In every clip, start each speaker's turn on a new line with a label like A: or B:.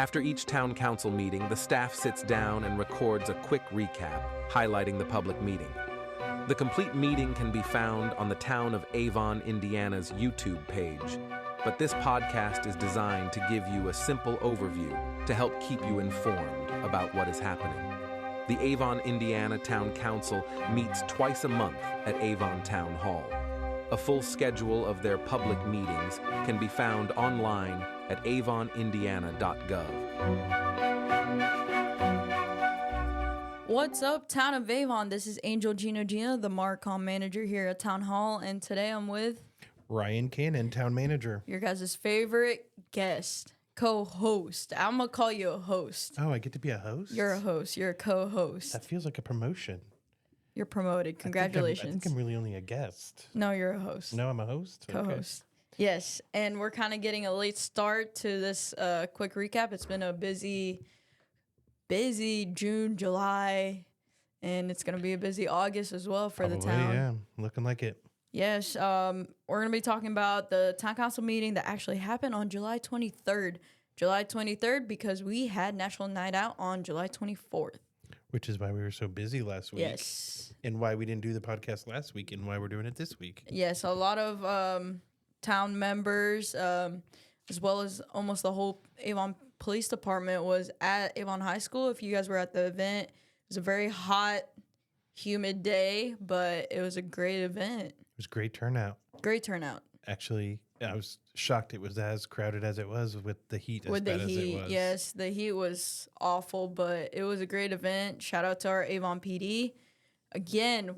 A: After each town council meeting, the staff sits down and records a quick recap, highlighting the public meeting. The complete meeting can be found on the town of Avon, Indiana's YouTube page, but this podcast is designed to give you a simple overview to help keep you informed about what is happening. The Avon, Indiana Town Council meets twice a month at Avon Town Hall. A full schedule of their public meetings can be found online at avonindiana.gov.
B: What's up, Town of Avon? This is Angel Gina, the Marcom manager here at Town Hall, and today I'm with
C: Ryan Cannon, town manager.
B: your guys' favorite guest, co-host. I'm gonna call you a host.
C: Oh, I get to be a host?
B: You're a host. You're a co-host.
C: That feels like a promotion.
B: You're promoted. Congratulations.
C: I think I'm really only a guest.
B: No, you're a host.
C: No, I'm a host?
B: Co-host. Okay. Yes, and we're kind of getting a late start to this quick recap. It's been a busy June, July, and it's going to be a busy August as well for the town.
C: Yeah, looking like it.
B: Yes, we're going to be talking about the town council meeting that actually happened on July 23rd. July 23rd because we had National Night Out on July 24th.
C: Which is why we were so busy last week.
B: Yes.
C: And why we didn't do the podcast last week and why we're doing it this week.
B: Yes, a lot of town members, as well as almost the whole Avon Police Department was at Avon High School. If you guys were at the event, it was a very hot, humid day, but it was a great event.
C: It was great turnout.
B: Great turnout.
C: Actually, I was shocked it was as crowded as it was with the heat as bad as it was.
B: Yes, the heat was awful, but it was a great event. Shout out to our Avon PD.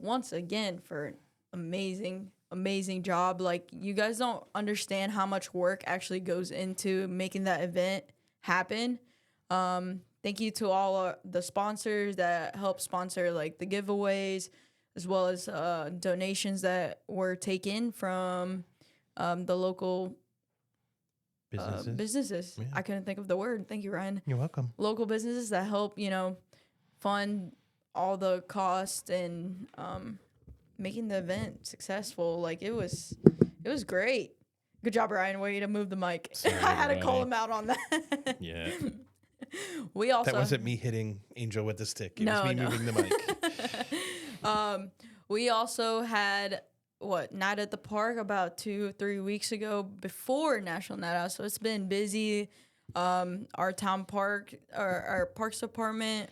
B: Once again, for an amazing job. Like, you guys don't understand how much work actually goes into making that event happen. Thank you to all the sponsors that helped sponsor like the giveaways, as well as donations that were taken from the local businesses.
C: Yeah.
B: I couldn't think of the word. Thank you, Ryan.
C: You're welcome.
B: Local businesses that help, fund all the costs and making the event successful. Like, it was great. Good job, Ryan. Way to move the mic.
C: Sorry,
B: I had to call him out on that.
C: Yeah.
B: That
C: wasn't me hitting Angel with the stick. It was me moving the mic.
B: We also had Night at the Park about 2-3 weeks ago before National Night Out. So it's been busy. Our town park, our parks department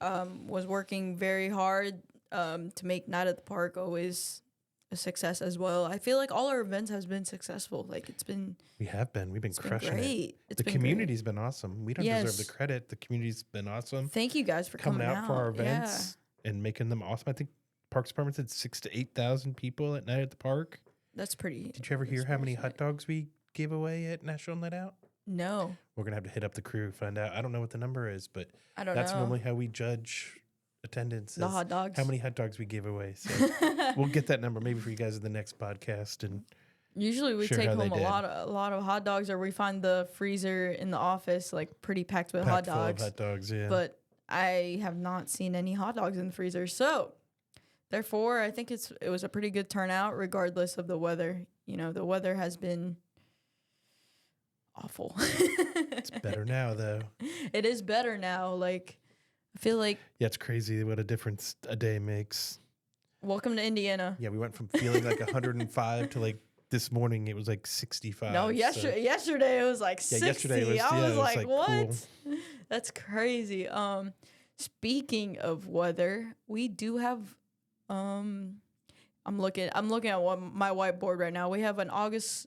B: was working very hard to make Night at the Park always a success as well. I feel like all our events has been successful. Like, we've been crushing
C: it.
B: It's
C: the
B: been
C: community's been awesome. We don't deserve the credit. The community's been awesome.
B: Thank you guys for coming out
C: for our events and making them awesome. I think Parks Department said 6,000 to 8,000 people at Night at the Park.
B: That's pretty.
C: Did you ever hear how many hot dogs we gave away at National Night Out?
B: No.
C: We're gonna have to hit up the crew, find out. I don't know what the number is, but
B: that's
C: normally how we judge attendance.
B: The hot dogs.
C: How many hot dogs we gave away? So we'll get that number maybe for you guys in the next podcast. And
B: usually we take home a lot of hot dogs, or we find the freezer in the office like pretty packed with hot dogs.
C: Full of hot dogs, yeah.
B: But I have not seen any hot dogs in the freezer, so therefore I think it was a pretty good turnout regardless of the weather. The weather has been awful.
C: It's better now, though.
B: It is better now. Like, I feel like...
C: Yeah, it's crazy what a difference a day makes.
B: Welcome to Indiana.
C: Yeah, we went from feeling like 105 to like this morning it was like 65.
B: No, yesterday it was like 60.
C: Yesterday
B: I was like, what?
C: Cool.
B: That's crazy. Speaking of weather, we do have... I'm looking at my whiteboard right now. We have an August...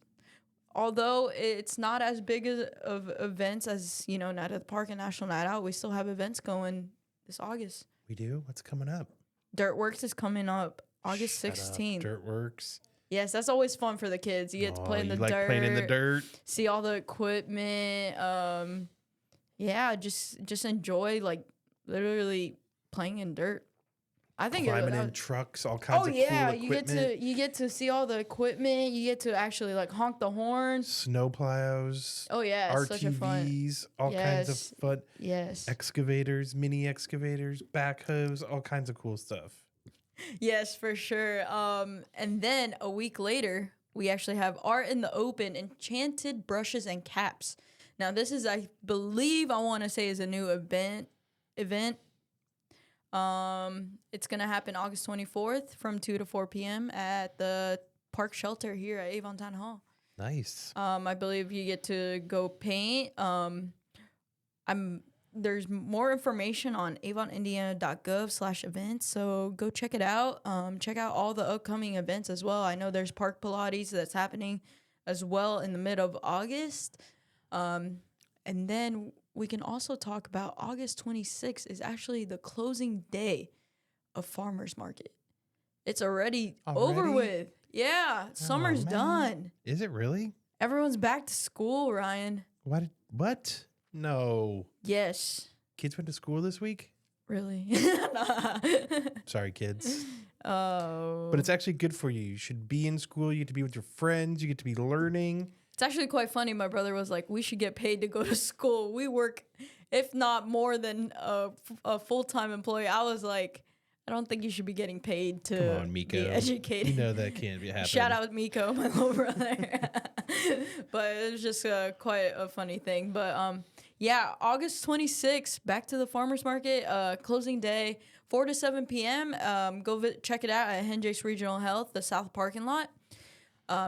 B: Although it's not as big of events as, Night at the Park and National Night Out, we still have events going this August.
C: We do? What's coming up?
B: Dirtworks is coming up August 16th.
C: Dirtworks.
B: Yes, that's always fun for the kids. You get to play in the dirt.
C: Like playing in the dirt.
B: See all the equipment. Just enjoy, like, literally playing in dirt. I think
C: climbing in trucks, all kinds of cool equipment.
B: you get to see all the equipment. You get to actually like honk the horn.
C: Snow plows.
B: Oh yeah,
C: RTVs,
B: such a fun.
C: All kinds of fun.
B: Yes.
C: Excavators, mini excavators, backhoes, all kinds of cool stuff.
B: Yes, for sure. And then a week later, we actually have Art in the Open, Enchanted Brushes and Caps. Now, this is, I believe, I want to say is a new event. It's going to happen August 24th from 2 to 4 p.m. at the park shelter here at Avon Town Hall.
C: Nice.
B: I believe you get to go paint. There's more information on avonindiana.gov/events, so go check it out. Check out all the upcoming events as well. I know there's Park Pilates that's happening as well in the mid of August. And then we can also talk about August 26th is actually the closing day of Farmers Market. It's already over with. Yeah, summer's done.
C: Is it really?
B: Everyone's back to school, Ryan.
C: What? No.
B: Yes.
C: Kids went to school this week?
B: Really?
C: Sorry, kids.
B: Oh.
C: But it's actually good for you. You should be in school. You get to be with your friends. You get to be learning.
B: It's actually quite funny. My brother was like, we should get paid to go to school. We work, if not more than a full-time employee. I was like, I don't think you should be getting paid to
C: Come on, Miko.
B: be educated.
C: You know that can't be happening.
B: Shout out Miko, my little brother. But it was just quite a funny thing. But yeah, August 26th, back to the farmers market, closing day, 4 to 7 p.m. Go check it out at Henjace Regional Health, the South parking lot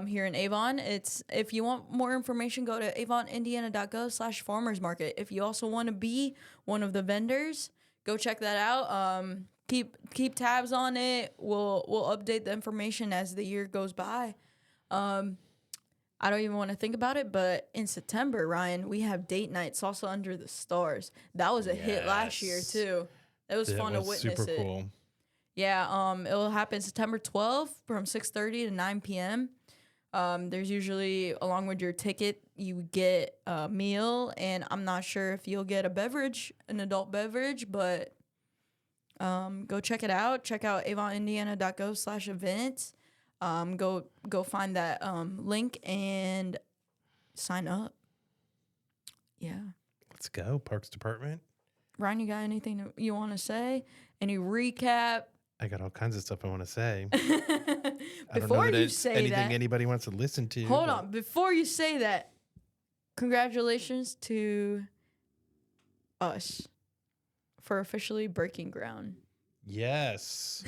B: here in Avon. If you want more information, go to avonindiana.gov/farmers market. If you also want to be one of the vendors, go check that out. Keep tabs on it. We'll update the information as the year goes by. I don't even want to think about it, but in September, Ryan, we have date night Salsa Under the Stars. That was a hit last year too. It was fun to witness
C: super
B: it.
C: Cool.
B: Yeah, it will happen September 12th from 6:30 to 9 p.m. There's usually, along with your ticket, you get a meal, and I'm not sure if you'll get an adult beverage, but go check it out. Check out avonindiana.gov/events. Go find that link and sign up. Yeah.
C: Let's go, Parks Department.
B: Ryan, you got anything you want to say? Any recap?
C: I got all kinds of stuff I want to say.
B: Before you say
C: anything
B: that,
C: anybody wants to listen to.
B: hold on. Before you say that, congratulations to us for officially breaking ground.
C: Yes.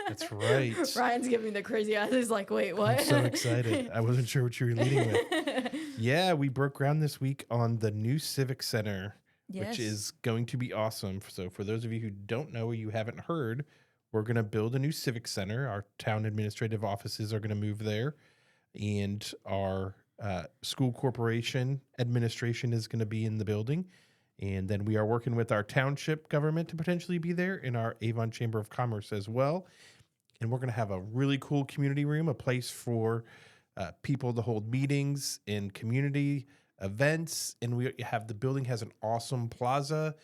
C: That's right.
B: Ryan's giving the crazy eyes. He's like, wait, what?
C: I'm so excited. I wasn't sure what you were leading with. Yeah, we broke ground this week on the new Civic Center, which is going to be awesome. So for those of you who don't know or you haven't heard, we're going to build a new Civic Center. Our town administrative offices are going to move there, and our school corporation administration is going to be in the building. And then we are working with our township government to potentially be there, in our Avon Chamber of Commerce as well. And we're going to have a really cool community room, a place for people to hold meetings and community events. And the building has an awesome plaza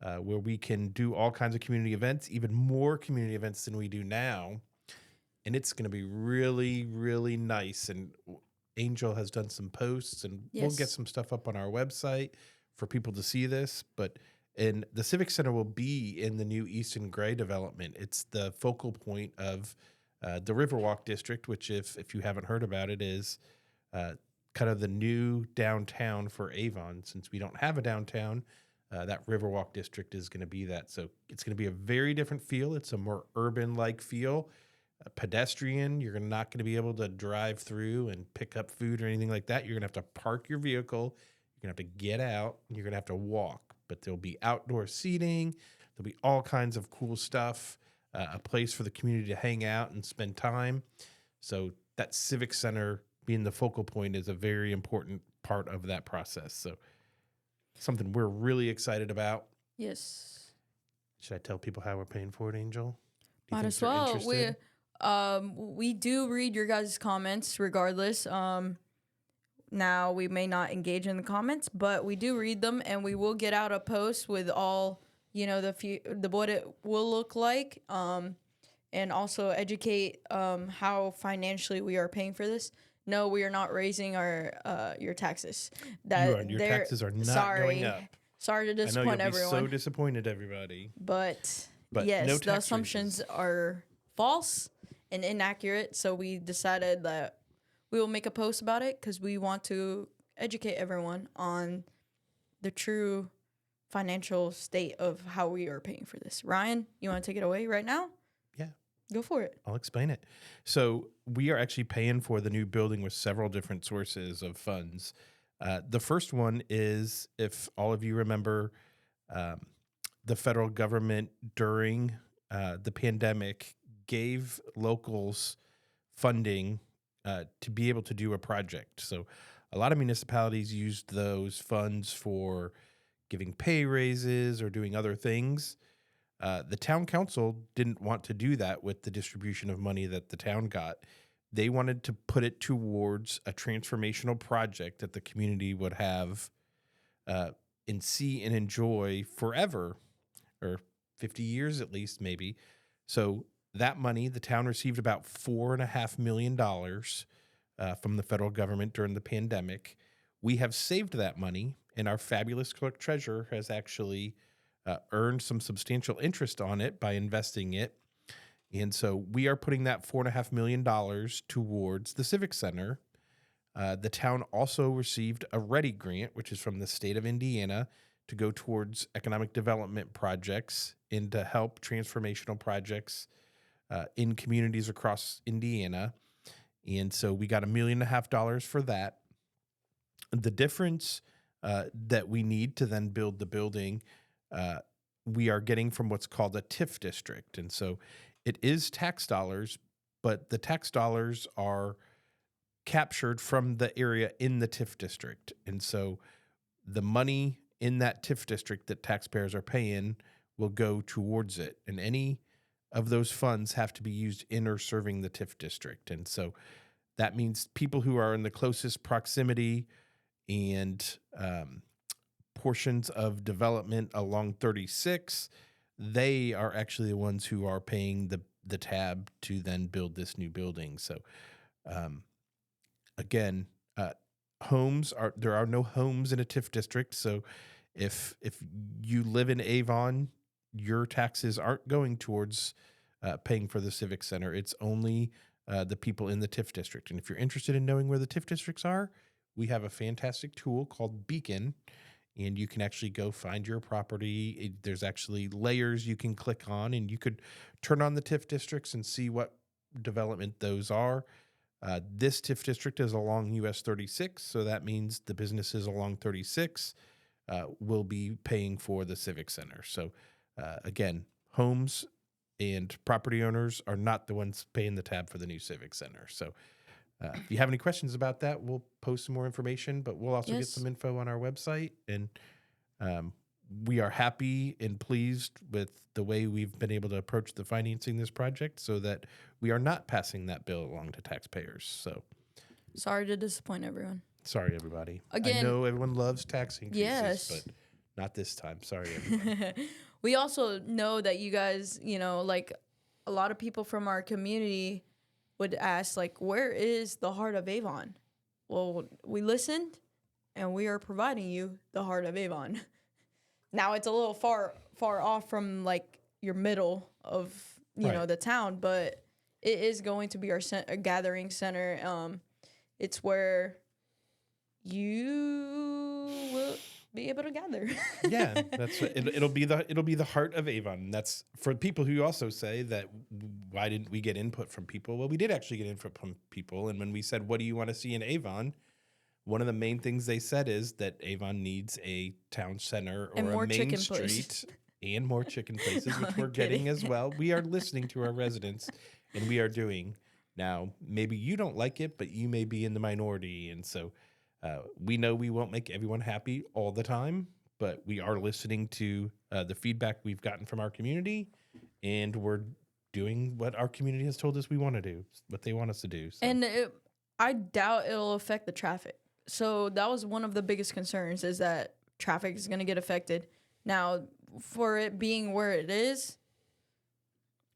C: where we can do all kinds of community events, even more community events than we do now. And it's going to be really, really nice. And Angel has done some posts, and we'll get some stuff up on our website for people to see this. And the Civic Center will be in the new Easton Gray development. It's the focal point of the Riverwalk District, which, if you haven't heard about it, is kind of the new downtown for Avon. Since we don't have a downtown, that Riverwalk District is going to be that. So it's going to be a very different feel. It's a more urban-like feel, pedestrian. You're not going to be able to drive through and pick up food or anything like that. You're going to have to park your vehicle. You're going to have to get out, and you're going to have to walk. But there'll be outdoor seating. There'll be all kinds of cool stuff, a place for the community to hang out and spend time. So that Civic Center being the focal point is a very important part of that process. So something we're really excited about.
B: Yes.
C: Should I tell people how we're paying for it, Angel?
B: Might as well. We do read your guys' comments regardless. Now, we may not engage in the comments, but we do read them, and we will get out a post with all, what it will look like, and also educate how financially we are paying for this. No, we are not raising your taxes.
C: Your taxes are not going up.
B: Sorry to disappoint everyone.
C: So disappointed, everybody.
B: But
C: no
B: yes, the
C: tax
B: assumptions
C: raises.
B: are false and inaccurate, so we decided that we will make a post about it because we want to educate everyone on the true financial state of how we are paying for this. Ryan, you want to take it away right now?
C: Yeah.
B: Go for it.
C: I'll explain it. So we are actually paying for the new building with several different sources of funds. The first one is, if all of you remember, the federal government during the pandemic gave locals funding to be able to do a project. So a lot of municipalities used those funds for giving pay raises or doing other things. The town council didn't want to do that with the distribution of money that the town got. They wanted to put it towards a transformational project that the community would have and see and enjoy forever, or 50 years at least, maybe. So that money, the town received about $4.5 million from the federal government during the pandemic. We have saved that money, and our fabulous clerk treasurer has actually earned some substantial interest on it by investing it. And so we are putting that $4.5 million towards the Civic Center. The town also received a READY grant, which is from the state of Indiana, to go towards economic development projects and to help transformational projects in communities across Indiana. And so we got $1.5 million for that. The difference that we need to then build the building, we are getting from what's called a TIF district. And so it is tax dollars, but the tax dollars are captured from the area in the TIF district. And so the money in that TIF district that taxpayers are paying will go towards it. And any of those funds have to be used in or serving the TIF district. And so that means people who are in the closest proximity and portions of development along 36, they are actually the ones who are paying the tab to then build this new building. So again, there are no homes in a TIF district. So if you live in Avon, your taxes aren't going towards paying for the Civic Center. It's only the people in the TIF district. And if you're interested in knowing where the TIF districts are, we have a fantastic tool called Beacon, and you can actually go find your property. There's actually layers you can click on, and you could turn on the TIF districts and see what development those are. This TIF district is along US 36, so that means the businesses along 36 will be paying for the Civic Center. So again, homes and property owners are not the ones paying the tab for the new Civic Center. So if you have any questions about that, we'll post some more information, but we'll also get some info on our website. And we are happy and pleased with the way we've been able to approach the financing this project so that we are not passing that bill along to taxpayers. So
B: sorry to disappoint everyone.
C: Sorry, everybody.
B: Again,
C: I know everyone loves tax increases, but not this time. Sorry, everyone.
B: We also know that you guys, like a lot of people from our community would ask, like, where is the heart of Avon? Well, we listened, and we are providing you the heart of Avon. Now, it's a little far off from, like, your middle of, you know, the town, but it is going to be our a gathering center. It's where you will be able to gather.
C: Yeah, that's what, it'll be the heart of Avon. That's for people who also say that why didn't we get input from people? Well, we did actually get input from people, and when we said, what do you want to see in Avon? One of the main things they said is that Avon needs a town center or a main street and more chicken places, which we're getting as well. We are listening to our residents, and we are doing. Now, maybe you don't like it, but you may be in the minority, and so we know we won't make everyone happy all the time, but we are listening to the feedback we've gotten from our community, and we're doing what our community has told us we want to do, what they want us to do. So.
B: And I doubt it'll affect the traffic. So that was one of the biggest concerns, is that traffic is going to get affected. Now, for it being where it is,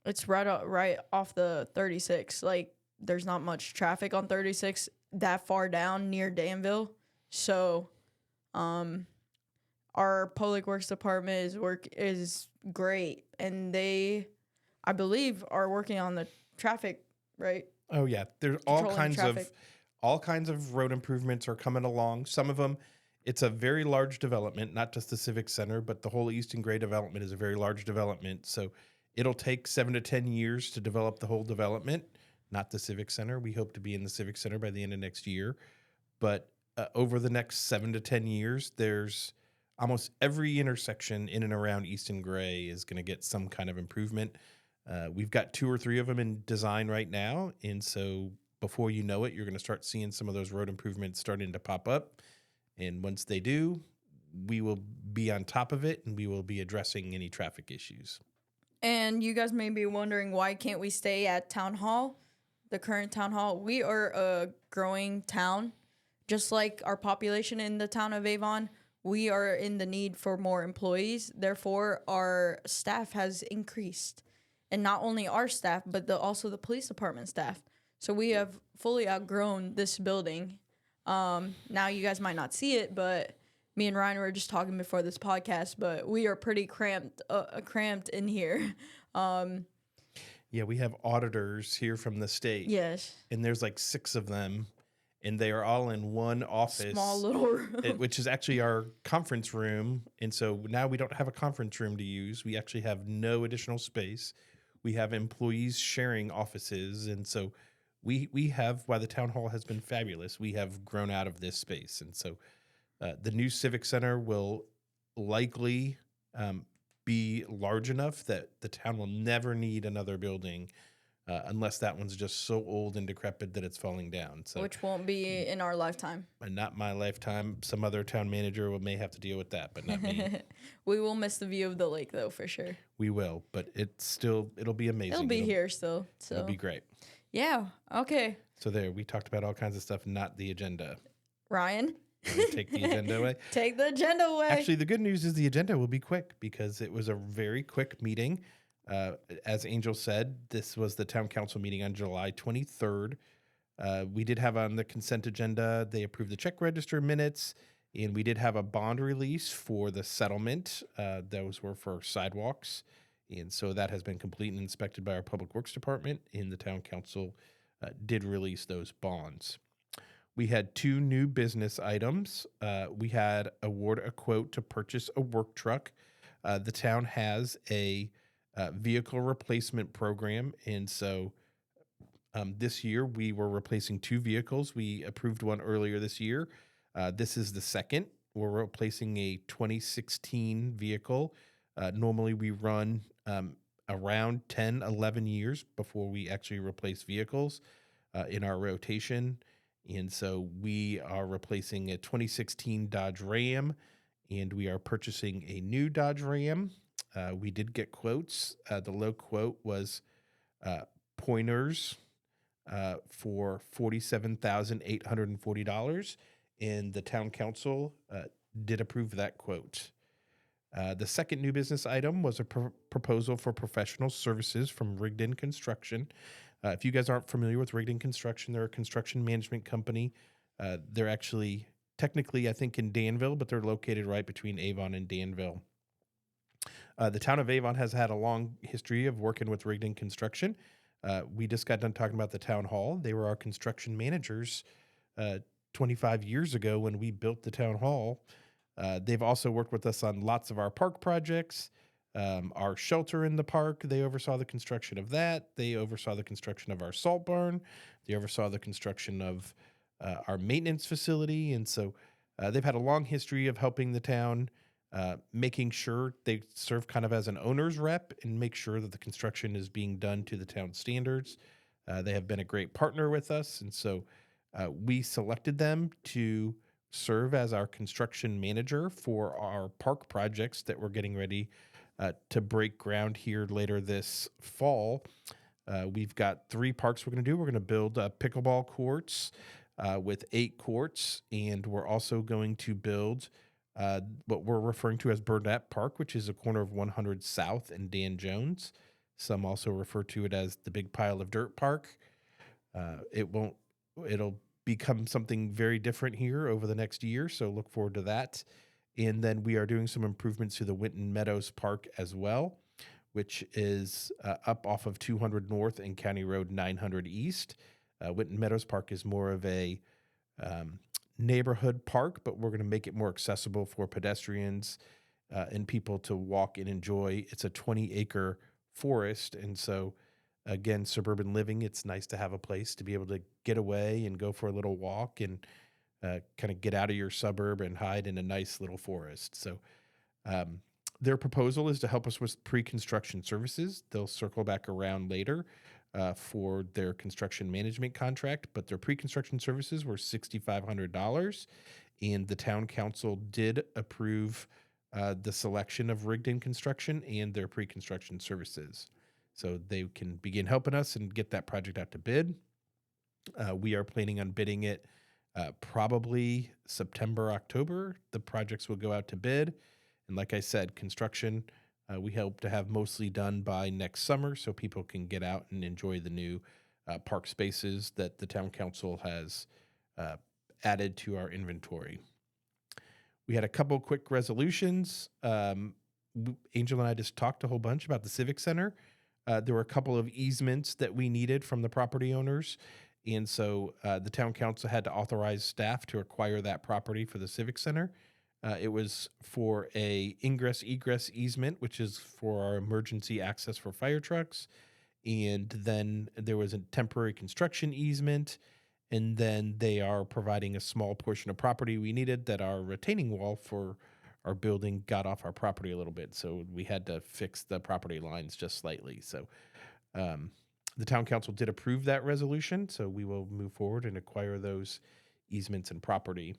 B: it's right off the 36. Like, there's not much traffic on 36 that far down near Danville. So our public works department is great, and they, I believe, are working on the traffic, right?
C: Oh yeah, there's all kinds of road improvements are coming along. Some of them, It's a very large development, not just the Civic Center, but the whole Easton Gray development is a very large development. So it'll take 7 to 10 years to develop the whole development, not the Civic Center. We hope to be in the Civic Center by the end of next year. But over the next 7 to 10 years, there's almost every intersection in and around Easton Gray is going to get some kind of improvement. We've got 2 or 3 of them in design right now. And so before you know it, you're going to start seeing some of those road improvements starting to pop up. And once they do, we will be on top of it and we will be addressing any traffic issues.
B: And you guys may be wondering, why can't we stay at Town Hall, the current Town Hall? We are a growing town. Just like our population in the town of Avon, we are in the need for more employees. Therefore, our staff has increased. And not only our staff, but also the police department staff. So we have fully outgrown this building. Now you guys might not see it, but me and Ryan were just talking before this podcast, but we are pretty cramped in here.
C: Yeah, we have auditors here from the state.
B: Yes.
C: And there's like 6 of them, and they are all in one office.
B: Small little room.
C: Which is actually our conference room. And so now we don't have a conference room to use. We actually have no additional space. We have employees sharing offices. And so we have, while the town hall has been fabulous, we have grown out of this space. And so the new Civic Center will likely be large enough that the town will never need another building unless that one's just so old and decrepit that it's falling down. So,
B: which won't be in our lifetime.
C: And not my lifetime. Some other town manager may have to deal with that, but not me.
B: We will miss the view of the lake, though, for sure.
C: We will, but it'll be amazing.
B: It'll be here still. So
C: it'll be great.
B: Yeah. Okay.
C: So there, we talked about all kinds of stuff, not the agenda.
B: Ryan?
C: Take the agenda away.
B: Take the agenda away.
C: Actually, the good news is the agenda will be quick because it was a very quick meeting. As Angel said, this was the town council meeting on July 23rd. We did have on the consent agenda, they approved the check register minutes, and we did have a bond release for the settlement. Those were for sidewalks. And so that has been complete and inspected by our Public Works Department, and the town council did release those bonds. We had 2 new business items. We had award a quote to purchase a work truck. The town has a vehicle replacement program, and so this year we were replacing 2 vehicles. We approved one earlier this year. This is the second. We're replacing a 2016 vehicle. Normally we run around 10, 11 years before we actually replace vehicles in our rotation. And so we are replacing a 2016 Dodge Ram, and we are purchasing a new Dodge Ram. We did get quotes. The low quote was pointers for $47,840, and the town council did approve that quote. The second new business item was a proposal for professional services from Rigdon Construction. If you guys aren't familiar with Rigdon Construction, they're a construction management company. They're actually technically, I think, in Danville, but they're located right between Avon and Danville. The town of Avon has had a long history of working with Rigdon Construction. We just got done talking about the town hall. They were our construction managers 25 years ago when we built the town hall. They've also worked with us on lots of our park projects. Our shelter in the park, they oversaw the construction of that. They oversaw the construction of our salt barn. They oversaw the construction of our maintenance facility. And so they've had a long history of helping the town, making sure they serve kind of as an owner's rep and make sure that the construction is being done to the town standards. They have been a great partner with us. And so we selected them to serve as our construction manager for our park projects that we're getting ready to break ground here later this fall. We've got 3 parks we're going to do. We're going to build pickleball courts with 8 courts, and we're also going to build what we're referring to as Burnett Park, which is a corner of 100 South and Dan Jones. Some also refer to it as the Big Pile of Dirt Park. It'll become something very different here over the next year, so look forward to that. And then we are doing some improvements to the Winton Meadows Park as well, which is up off of 200 North and County Road 900 East. Winton Meadows Park is more of a neighborhood park, but we're going to make it more accessible for pedestrians and people to walk and enjoy. It's a 20-acre forest. And so, again, suburban living, it's nice to have a place to be able to get away and go for a little walk and kind of get out of your suburb and hide in a nice little forest. So their proposal is to help us with pre-construction services. They'll circle back around later for their construction management contract, but their pre-construction services were $6,500, and the town council did approve the selection of Rigdon Construction and their pre-construction services. So they can begin helping us and get that project out to bid. We are planning on bidding it probably September, October. The projects will go out to bid. And like I said, construction, we hope to have mostly done by next summer so people can get out and enjoy the new park spaces that the town council has added to our inventory. We had a couple quick resolutions. Angel and I just talked a whole bunch about the Civic Center. There were a couple of easements that we needed from the property owners. And so the town council had to authorize staff to acquire that property for the Civic Center. It was for a ingress-egress easement, which is for our emergency access for fire trucks. And then there was a temporary construction easement. And then they are providing a small portion of property we needed that our retaining wall for our building got off our property a little bit. So we had to fix the property lines just slightly. So the town council did approve that resolution. So we will move forward and acquire those easements and property.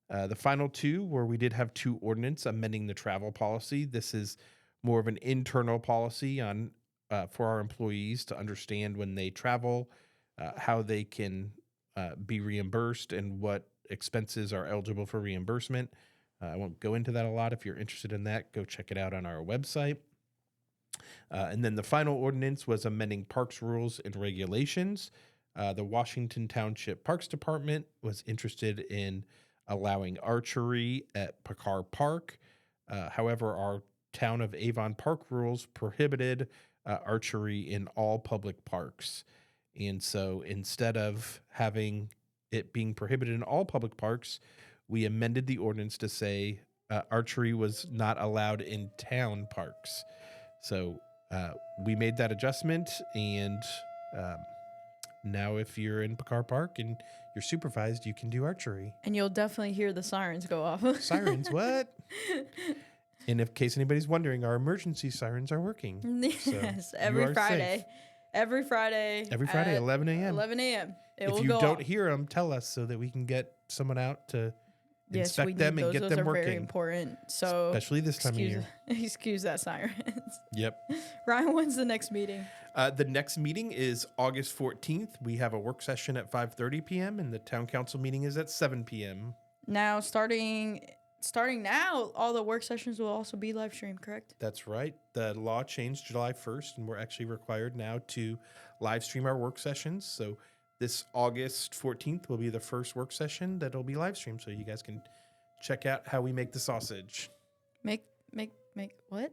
C: The final two where we did have two ordinance amending the travel policy. This is more of an internal policy on for our employees to understand when they travel, how they can be reimbursed and what expenses are eligible for reimbursement. I won't go into that a lot. If you're interested in that, go check it out on our website. And then the final ordinance was amending parks rules and regulations. The Washington Township Parks Department was interested in allowing archery at Picard Park. However, our town of Avon park rules prohibited archery in all public parks. And so instead of having it being prohibited in all public parks, we amended the ordinance to say archery was not allowed in town parks. So we made that adjustment, and now if you're in Picard Park and you're supervised, you can do archery.
B: And you'll definitely hear the sirens go off.
C: Sirens, what? And in case anybody's wondering, our emergency sirens are working.
B: Yes, every Friday.
C: Safe.
B: Every Friday.
C: Every Friday, 11 a.m.
B: 11 a.m.
C: If you don't hear them, tell us so that we can get someone out to inspect them and get them working. Very
B: important. So
C: especially this time of year.
B: Excuse that sirens.
C: Yep.
B: Ryan, when's the next meeting?
C: The next meeting is August 14th. We have a work session at 5:30 p.m. and the town council meeting is at 7 p.m.
B: Now, starting now, all the work sessions will also be live streamed, correct?
C: That's right. The law changed July 1st, and we're actually required now to live stream our work sessions. So this August 14th will be the first work session that'll be live streamed, so you guys can check out how we make the sausage.
B: Make what?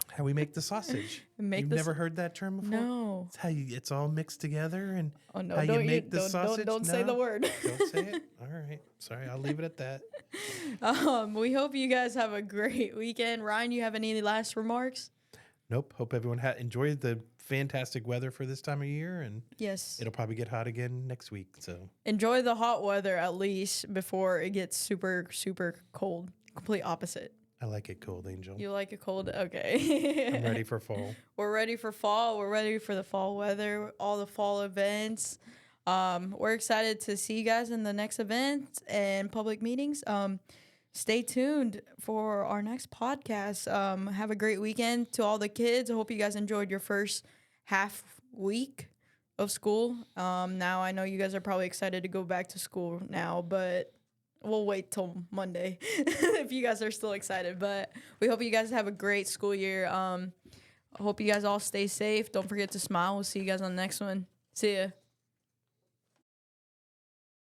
C: How we make the sausage. You've never heard that term before?
B: No.
C: It's how it's all mixed together and
B: how
C: you make the sausage.
B: Don't say the word.
C: Don't say it? All right. Sorry, I'll leave it at that.
B: We hope you guys have a great weekend. Ryan, you have any last remarks?
C: Nope. Hope everyone enjoyed the fantastic weather for this time of year, and
B: yes,
C: it'll probably get hot again next week. So
B: enjoy the hot weather at least before it gets super, super cold. Complete opposite.
C: I like it cold, Angel.
B: You like it cold? Okay.
C: I'm ready for fall.
B: We're ready for fall. We're ready for the fall weather, all the fall events. We're excited to see you guys in the next event and public meetings. Stay tuned for our next podcast. Have a great weekend to all the kids. I hope you guys enjoyed your first half week of school. Now I know you guys are probably excited to go back to school now, but we'll wait till Monday if you guys are still excited. But we hope you guys have a great school year. I hope you guys all stay safe. Don't forget to smile. We'll see you guys on the next one. See ya.